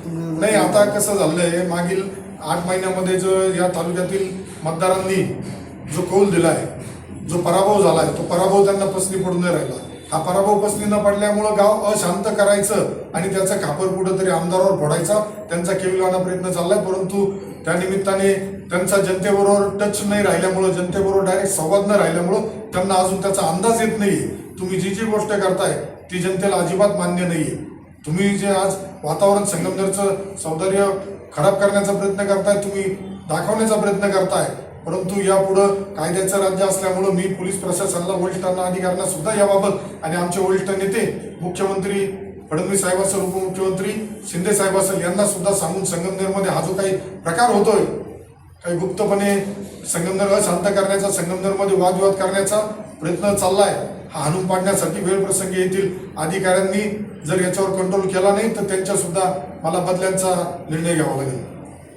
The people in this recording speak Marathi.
नाही, आता कसं झालंय, मागील 8 महिन्यामध्ये जो या तालुक्यातील मतदारांनी जो कौल दिलाय, जो पराभव झालाय, तो पराभव त्यांना पसनी पडून नाही राहिला. हा पराभव पसनी न पडल्यामुळं गाव अशांत करायचं आणि त्याचा खापर कुठंतरी आमदारावर फोडायचा त्यांचा केविलवाना प्रयत्न चाललाय. परंतु त्या निमित्ताने त्यांचा जनतेबरोबर टच नाही राहिल्यामुळं, जनतेबरोबर डायरेक्ट संवाद न राहिल्यामुळं त्यांना अजून त्याचा अंदाज येत नाहीये. तुम्ही जी गोष्ट करताय ती जनतेला अजिबात मान्य नाहीये. तुम्ही जे आज वातावरण संगमनेरचं सौंदर्य खराब करण्याचा प्रयत्न करताय, तुम्ही दाखवण्याचा प्रयत्न करताय. परंतु यापुढं कायद्याचं राज्य असल्यामुळं मी पोलीस प्रशासनाला, वरिष्ठांना, अधिकाऱ्यांना सुद्धा याबाबत आणि आमचे वरिष्ठ नेते मुख्यमंत्री फडणवीस साहेब असेल, उपमुख्यमंत्री शिंदे साहेब असेल यांना सुद्धा सांगून संगमनेरमध्ये हा जो काही प्रकार होतोय, काही गुप्तपणे संगमनेर अशांत करण्याचा, संगमनेरमध्ये वादविवाद करण्याचा प्रयत्न चाललाय, हा हाणून पाडण्यासाठी वेळ प्रसंगी येतील. अधिकाऱ्यांनी जर याच्यावर कंट्रोल केला नाही तर त्यांच्या सुद्धा मला बदल्यांचा निर्णय घ्यावा लागेल.